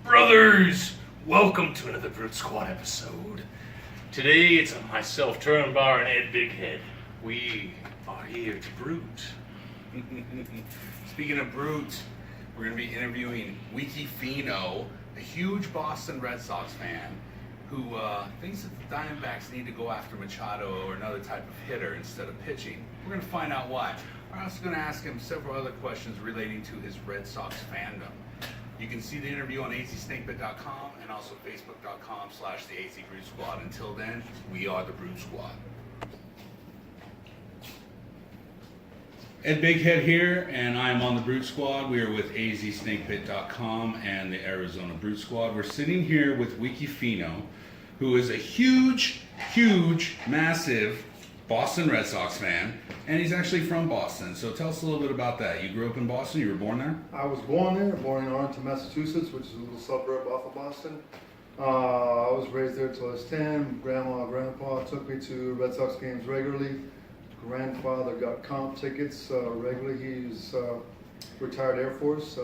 Brothers, welcome to another Brute Squad episode. Today it's myself, Turnbar, and Ed Bighead. We are here to Brute. Speaking of Brute, we're going to be interviewing Wikifinö, a huge Boston Red Sox fan who thinks that the Diamondbacks need to go after Machado or another type of hitter instead of pitching. We're going to find out why. We're also going to ask him several other questions relating to his Red Sox fandom. You can see the interview on AZKodiaks and also Facebook.com/the AZ Brute Squad. Until then, we are the Brute Squad. Ed Bighead here, and I'm on the Brute Squad. We are with AZSnakepit.com and the Arizona Brute Squad. We're sitting here with Wikifinö, who is a huge, massive Boston Red Sox fan, and he's actually from Boston. So tell us a little bit about that. You grew up in Boston? You were born there? I was born there, born in Arlington, Massachusetts, which is a little suburb off of Boston. I was raised there till I was 10. Grandma and grandpa took me to Red Sox games regularly. Grandfather got comp tickets regularly. He's retired Air Force.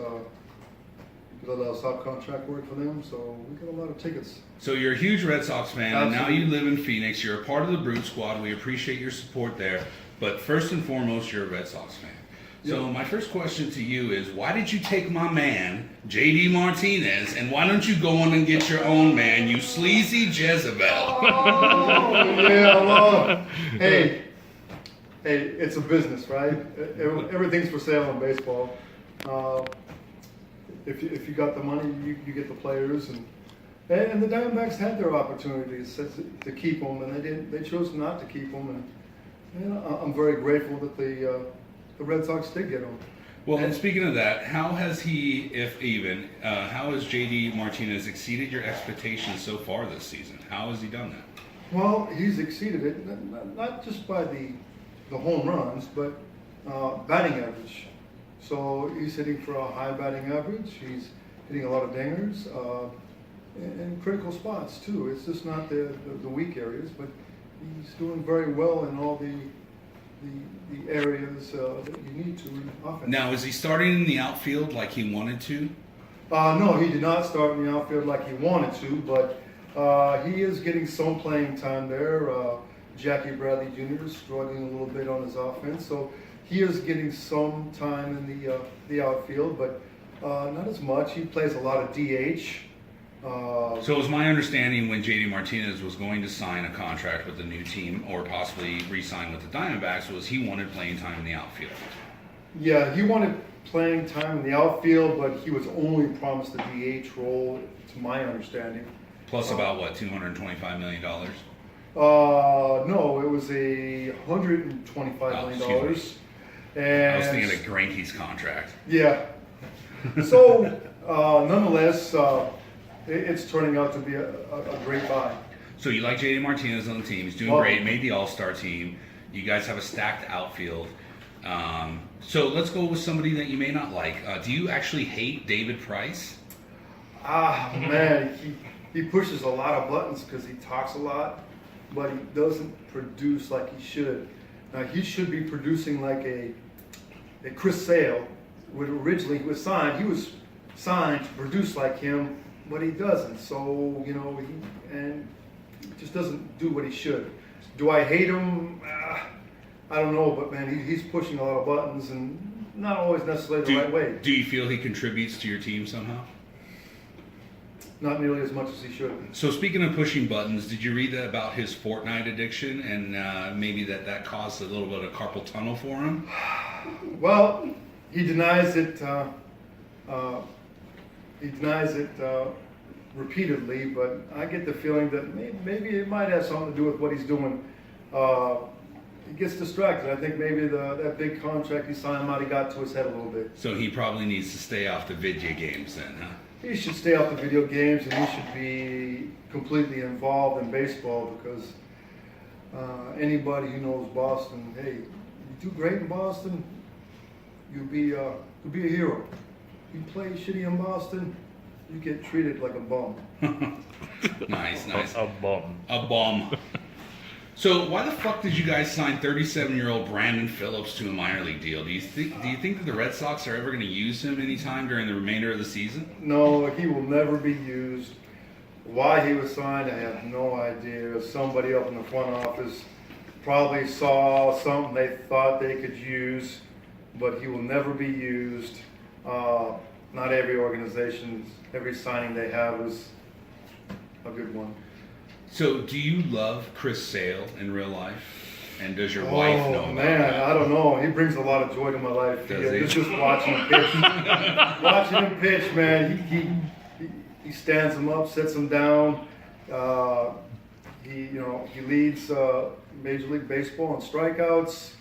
Did a lot of subcontract work for them, so we got a lot of tickets. So you're a huge Red Sox fan, Absolutely. and now you live in Phoenix. You're a part of the Brute Squad. We appreciate your support there. But first and foremost, you're a Red Sox fan. So my first question to you is, why did you take my man, JD Martinez, and why don't you go on and get your own man, you sleazy Jezebel? Oh, yeah, well, hey, it's a business, right? Everything's for sale in baseball. If you got the money, you get the players, and the Diamondbacks had their opportunities to keep them, and they chose not to keep them, and I'm very grateful that the Red Sox did get them. Well, and speaking of that, how has he, if even, how has JD Martinez exceeded your expectations so far this season? How has he done that? Well, he's exceeded it, not just by the home runs, but batting average. So he's hitting for a high batting average. He's hitting a lot of dingers and critical spots too. It's just not the weak areas, but he's doing very well in all the areas that you need to in offense. Now, is he starting in the outfield like he wanted to? No, he did not start in the outfield like he wanted to, but he is getting some playing time there. Jackie Bradley Jr. is struggling a little bit on his offense, so he is getting some time in the outfield, but not as much. He plays a lot of DH. So it was my understanding when JD Martinez was going to sign a contract with the new team or possibly re-sign with the Diamondbacks was he wanted playing time in the outfield. Yeah, he wanted playing time in the outfield, but he was only promised the DH role, to my understanding. Plus about, what, $225 million? No, it was $125 million. And I was thinking of Greinke's contract. Yeah. So, nonetheless, it's turning out to be a great buy. So you like JD Martinez on the team. He's doing great. Made the All-Star team. You guys have a stacked outfield. So let's go with somebody that you may not like. Do you actually hate David Price? Man, he pushes a lot of buttons because he talks a lot, but he doesn't produce like he should. Now, he should be producing like a Chris Sale, when originally he was signed. He was signed to produce like him, but he doesn't. So, he just doesn't do what he should. Do I hate him? I don't know, but man, he's pushing a lot of buttons and not always necessarily the right way. Do you feel he contributes to your team somehow? Not nearly as much as he should. So speaking of pushing buttons, did you read that about his Fortnite addiction and maybe that caused a little bit of carpal tunnel for him? Well, he denies it. Repeatedly, but I get the feeling that maybe it might have something to do with what he's doing. He gets distracted. I think maybe that big contract he signed might have got to his head a little bit. So he probably needs to stay off the video games then, huh? He should stay off the video games, and he should be completely involved in baseball because anybody who knows Boston, hey, you do great in Boston, you'll be a hero. You play shitty in Boston, you get treated like a bum. Nice. A bum. A bum. So why the fuck did you guys sign 37-year-old Brandon Phillips to a minor league deal? Do you think that the Red Sox are ever going to use him anytime during the remainder of the season? No, he will never be used. Why he was signed, I have no idea. Somebody up in the front office probably saw something they thought they could use, but he will never be used. Not every organization, every signing they have is a good one. So do you love Chris Sale in real life? And does your wife know about man, that? I don't know. He brings a lot of joy to my life. Does he? Just watching him pitch. Watching him pitch, man. He stands him up, sets him down. He leads Major League Baseball in strikeouts.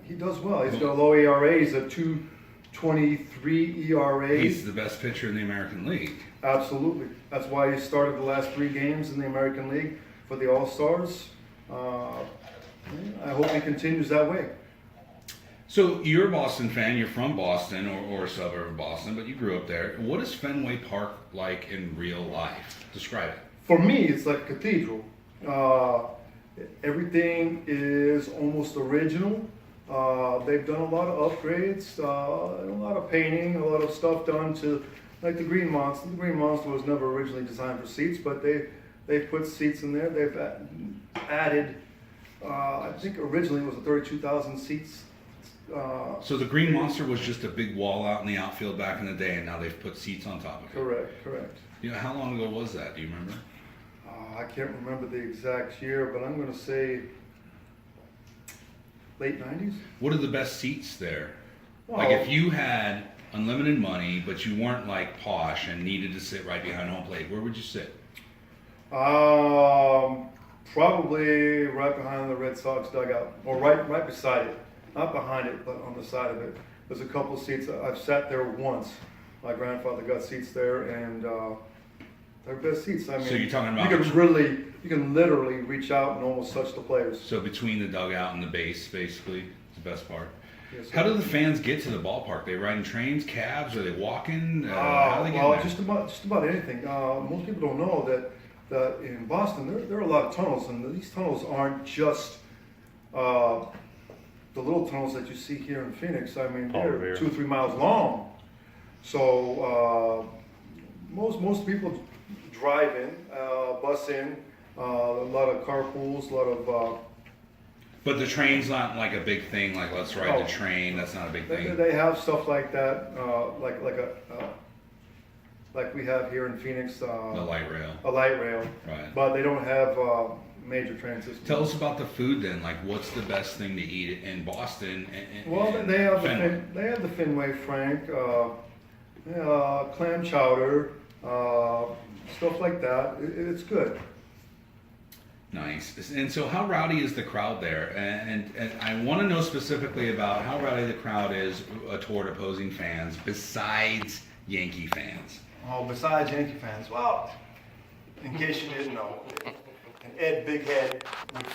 He does well. He's got a low ERA. He's a 2.23 ERA. He's the best pitcher in the American League. Absolutely. That's why he started the last 3 games in the American League for the All-Stars. I hope he continues that way. So you're a Boston fan. You're from Boston or a suburb of Boston, but you grew up there. What is Fenway Park like in real life? Describe it. For me, it's like a cathedral. Everything is almost original. They've done a lot of upgrades, a lot of painting, a lot of stuff done to, like the Green Monster. The Green Monster was never originally designed for seats, but they've put seats in there. They've added, I think originally it was a 32,000 seats. So the Green Monster was just a big wall out in the outfield back in the day, and now they've put seats on top of it. Correct. You know, how long ago was that? Do you remember? I can't remember the exact year, but I'm going to say late 90s. What are the best seats there? Well, Like if you had unlimited money, but you weren't like posh and needed to sit right behind home plate, where would you sit? Probably right behind the Red Sox dugout, or right beside it. Not behind it, but on the side of it. There's a couple of seats. I've sat there once. My grandfather got seats there, and they're best seats. I mean, So you're talking about you can literally reach out and almost touch the players. So between the dugout and the base, basically, is the best part. Yes, How sir. do the fans get to the ballpark? They riding trains, cabs, are they walking? How do they get Well, there? just about anything. Most people don't know that in Boston there are a lot of tunnels, and these tunnels aren't just the little tunnels that you see here in Phoenix. I mean, they're 2-3 miles long. So most people drive in, bus in, a lot of carpools, a lot of. But the train's not like a big thing. Like let's ride Oh. the train. That's not a big thing. They have stuff like that, like we have here in Phoenix. The light rail. A light rail. Right. But they don't have major train systems. Tell us about the food then. Like, what's the best thing to eat in Boston? Well, they have Fenway? they have the Fenway Frank, clam chowder, stuff like that. It's good. Nice. And so, how rowdy is the crowd there? And I want to know specifically about how rowdy the crowd is toward opposing fans, besides Yankee fans. Oh, besides Yankee fans, well, in case you didn't know, Ed Big Head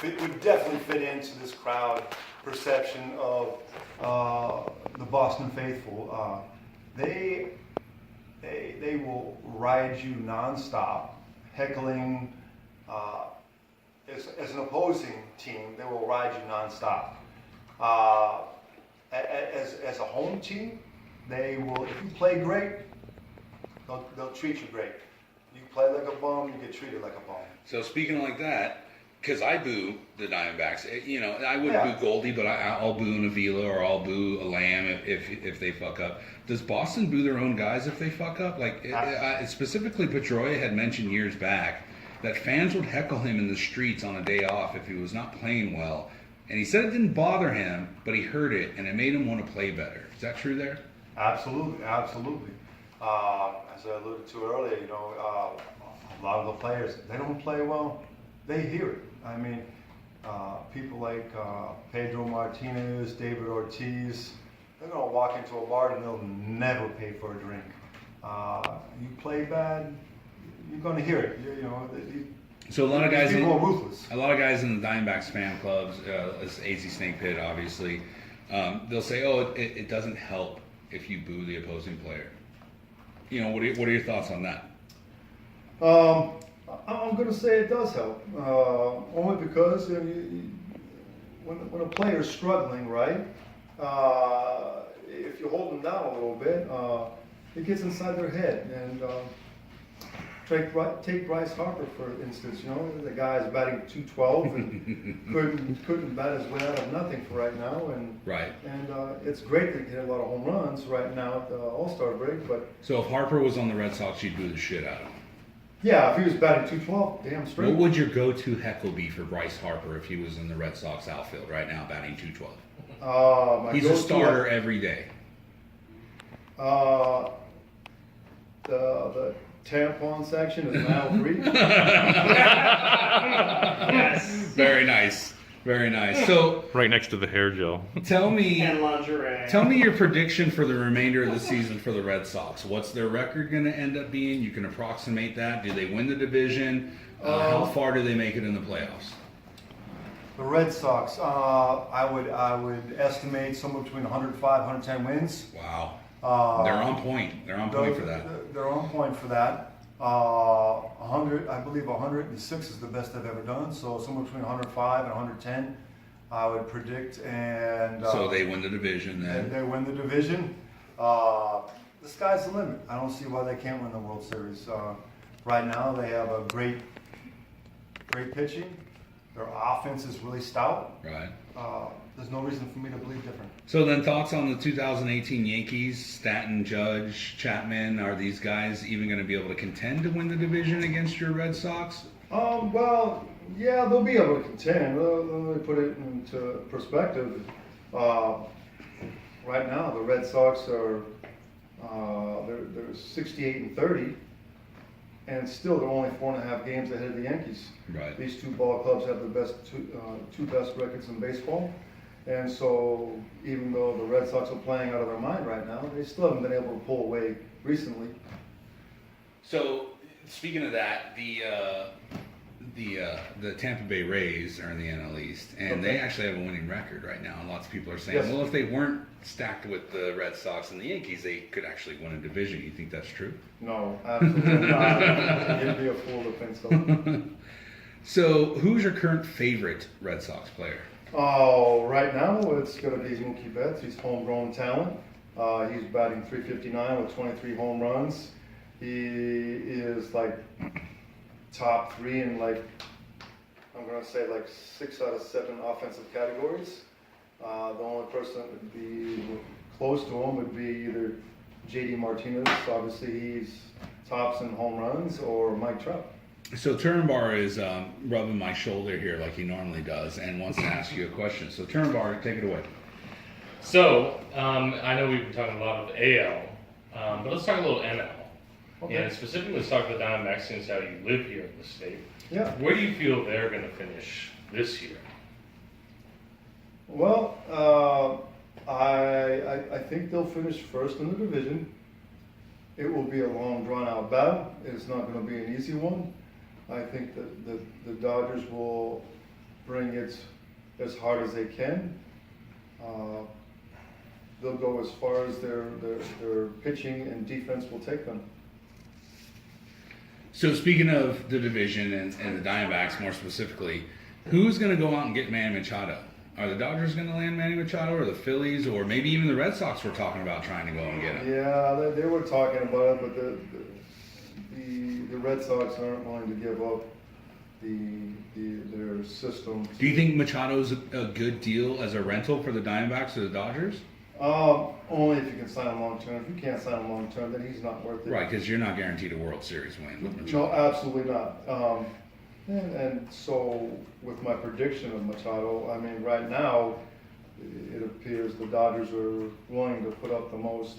would definitely fit into this crowd perception of the Boston faithful. They will ride you nonstop, heckling. As an opposing team, they will ride you nonstop. As a home team, they will. If you play great, they'll treat you great. You play like a bum, you get treated like a bum. So speaking like that, because I boo the Diamondbacks, I wouldn't boo Goldie, but I'll boo an Avila or I'll boo a Lamb if they fuck up. Does Boston boo their own guys if they fuck up? Like specifically, Pedroia had mentioned years back that fans would heckle him in the streets on a day off if he was not playing well, and he said it didn't bother him, but he heard it and it made him want to play better. Is that true there? Absolutely. As I alluded to earlier, a lot of the players, they don't play well, they hear it. I mean, people like Pedro Martinez, David Ortiz, they're going to walk into a bar and they'll never pay for a drink. You play bad, you're going to hear it. So a lot of guys, people are ruthless. a lot of guys in the Diamondbacks fan clubs, AZ Snake Pit, obviously, they'll say, "Oh, it doesn't help if you boo the opposing player." What are your thoughts on that? I'm going to say it does help, only because when a player's struggling, right, if you hold them down a little bit, it gets inside their head. And take Bryce Harper, for instance. The guy's batting .212 and couldn't bat his way out of nothing for right now. And it's great that he hit a lot of home runs right now at the All-Star break. But so if Harper was on the Red Sox, you'd boo the shit out of him. Yeah, if he was batting .212, damn straight. What would your go-to heckle be for Bryce Harper if he was in the Red Sox outfield right now batting .212? He's a starter every day. The tampon section is now free. Yes. Very nice. Very nice. So right next to the hair gel. Tell me And lingerie. Tell me your prediction for the remainder of the season for the Red Sox. What's their record going to end up being? You can approximate that. Do they win the division? How far do they make it in the playoffs? The Red Sox, I would estimate somewhere between 105, 110 wins. Wow. They're on point. They're on point for that. They're on point for that. 100, I believe 106 is the best they've ever done. So somewhere between 105 and 110, I would predict. And so they win the division then. They win the division. The sky's the limit. I don't see why they can't win the World Series. Right now, they have a great pitching. Their offense is really stout. Right. There's no reason for me to believe different. So then thoughts on the 2018 Yankees, Stanton, Judge, Chapman, are these guys even going to be able to contend to win the division against your Red Sox? Well, yeah, they'll be able to contend. Let me put it into perspective. Right now, the Red Sox are they're 68-30, and still they're only 4.5 games ahead of the Yankees. Right. These two ball clubs have the two best records in baseball. And so, even though the Red Sox are playing out of their mind right now, they still haven't been able to pull away recently. So, speaking of that, the Tampa Bay Rays are in the NL East, and they actually have a winning record right now. And lots of people are saying, well, if they weren't stacked with the Red Sox and the Yankees, they could actually win a division. You think that's true? No, absolutely not. You'd be a fool to think so. So, who's your current favorite Red Sox player? Oh, right now it's going to be Mookie Betts. He's homegrown talent. He's batting .359 with 23 home runs. He is like top 3 in I'm going to say 6 out of 7 offensive categories. The only person that would be close to him would be either JD Martinez. Obviously, he's tops in home runs, or Mike Trout. So Turnbar is rubbing my shoulder here like he normally does and wants to ask you a question. So Turnbar, take it away. So, I know we've been talking a lot of AL, but let's talk a little NL. Okay. And specifically, let's talk to the Diamondbacks, since how you live here in the state. Yeah. Where do you feel they're going to finish this year? Well, I think they'll finish first in the division. It will be a long, drawn-out battle. It's not going to be an easy one. I think that the Dodgers will bring it as hard as they can. They'll go as far as their pitching and defense will take them. So speaking of the division and the Diamondbacks more specifically, who's going to go out and get Manny Machado? Are the Dodgers going to land Manny Machado, or the Phillies, or maybe even the Red Sox were talking about trying to go and get him? Yeah, they were talking about it, but the Red Sox aren't willing to give up their system. Do you think Machado's a good deal as a rental for the Diamondbacks or the Dodgers? Only if you can sign him long term. If you can't sign him long term, then he's not worth it. Right, because you're not guaranteed a World Series win with Machado. No, absolutely not. And so, with my prediction of Machado, I mean, right now, it appears the Dodgers are willing to put up the most.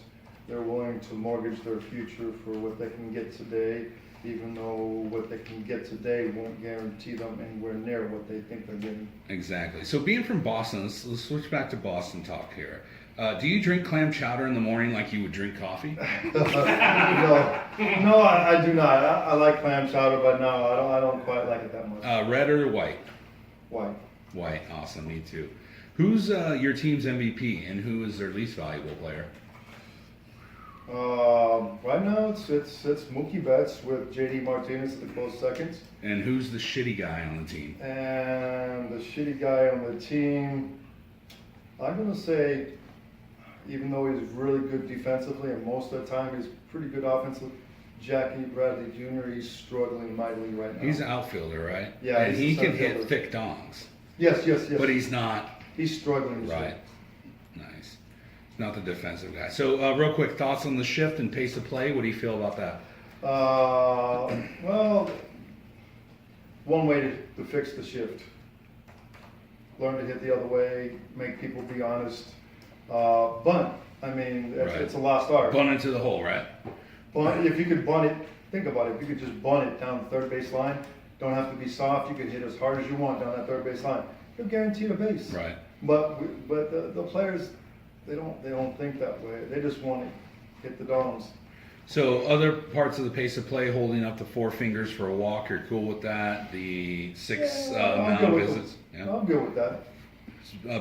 They're willing to mortgage their future for what they can get today, even though what they can get today won't guarantee them anywhere near what they think they're getting. Exactly. So being from Boston, let's switch back to Boston talk here. Do you drink clam chowder in the morning like you would drink coffee? No, I do not. I like clam chowder, but no, I don't quite like it that much. Red or white? White. White. Awesome. Me too. Who's your team's MVP and who is their least valuable player? Right right now it's Mookie Betts with JD Martinez at the close seconds. And who's the shitty guy on the team? And the shitty guy on the team, I'm gonna say, even though he's really good defensively and most of the time he's pretty good offensively, Jackie Bradley Jr., he's struggling mightily right now. He's an outfielder, right? Yeah, and he he's a can center hit fielder. thick dongs. Yes. But he's not. He's struggling. Right. Nice. Not the defensive guy. So, real quick, thoughts on the shift and pace of play? What do you feel about that? Well, one way to fix the shift. Learn to hit the other way, make people be honest. Bunt. I mean, it's a lost art. Bunt into the hole, right? Bunt, if you could bunt it, think about it. If you could just bunt it down the third base line, don't have to be soft. You could hit as hard as you want down that third base line. You'll guarantee a base. Right. But the players, they don't think that way. They just want to hit the domes. So other parts of the pace of play, holding up the 4 fingers for a walk, you're cool with that? The 6 mound visits? Yeah. I'm good with that.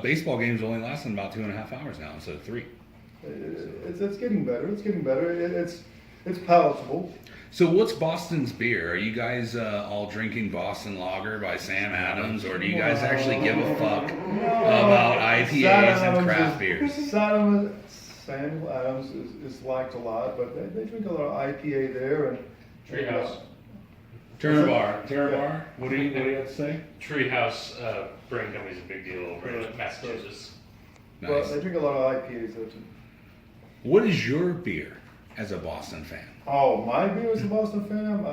Baseball games only lasting about 2.5 hours now instead of 3. It's getting better. It's getting better. It's palatable. So what's Boston's beer? Are you guys all drinking Boston Lager by Sam Adams, or do you guys actually give a fuck about IPAs and craft beers? Sam Adams is liked a lot, but they drink a lot of IPA there and Treehouse. Turner Bar. What do you have to say? Treehouse Brewing Company's a big deal over in Massachusetts. But Nice. they drink a lot of IPAs there too. What is your beer as a Boston fan? Oh, my beer as a Boston fan,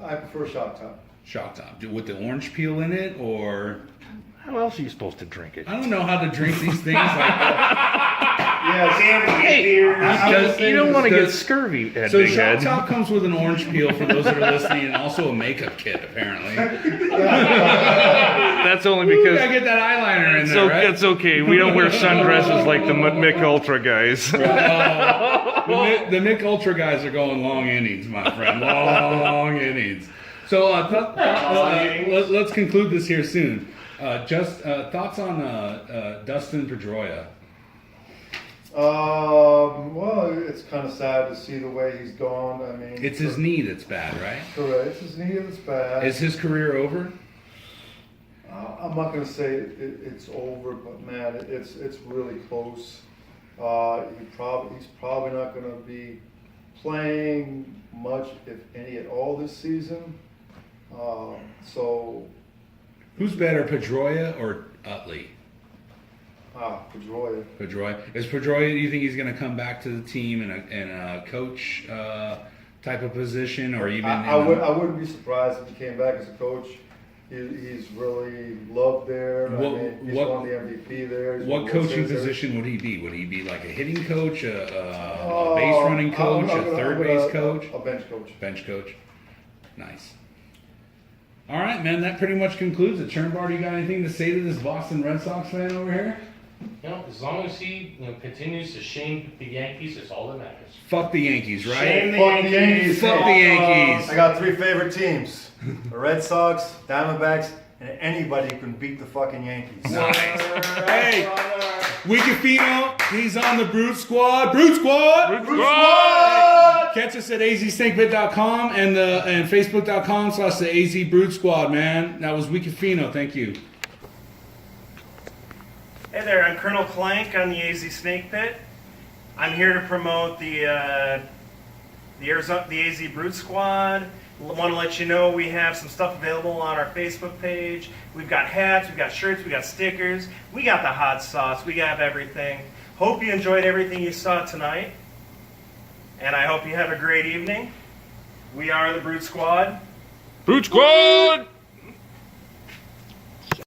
I prefer Shock Top. Shock Top. With the orange peel in it, or How else are you supposed to drink it? I don't know how to drink these things like that. Yes. Hey, Because you don't want to get does- scurvy, Ed So Big Shock Head. Top comes with an orange peel for those that are listening, and also a makeup kit apparently. That's only Ooh, because gotta get that eyeliner in there, right? it's okay. We don't wear sundresses like the Mick Ultra guys. The Mick Ultra guys are going long innings, my friend. Long innings. So let's conclude this here soon. Just thoughts on Dustin Pedroia. Well, it's kind of sad to see the way he's gone. I mean, It's his knee that's bad, right? Correct. It's his knee that's bad. Is his career over? I'm not going to say it's over, but man, it's really close. He's probably not going to be playing much, if any, at all this season. So, Who's better, Pedroia or Utley? Pedroia. Pedroia. Is Pedroia? Do you think he's going to come back to the team in a coach type of position, or even? I wouldn't be surprised if he came back as a coach. He's really loved there. He's won the MVP there. What coaching position would he be? Would he be like a hitting coach, a base running coach, a third base coach? A bench coach. Bench coach. Nice. All right, man. That pretty much concludes it. Chernbar, do you got anything to say to this Boston Red Sox fan over here? You know, as long as he continues to shame the Yankees, it's all that matters. Fuck the Yankees, right? Shame the Fuck the Yankees. Fuck the Yankees. I got 3 favorite teams: the Red Sox, Diamondbacks, and anybody who can beat the fucking Yankees. Nice. Hey, Wikifinö, he's on the Brute Squad. Brute Squad! Brute Squad! Catch us at azsnakebit.com and facebook.com/the AZ Brute Squad, man. That was Wikifinö. Thank you. Hey there, I'm Colonel Clank on the AZ Snake Pit. I'm here to promote the AZ Brute Squad. Want to let you know we have some stuff available on our Facebook page. We've got hats, we've got shirts, we got stickers, we got the hot sauce, we got everything. Hope you enjoyed everything you saw tonight, and I hope you have a great evening. We are the Brute Squad. Brute Squad!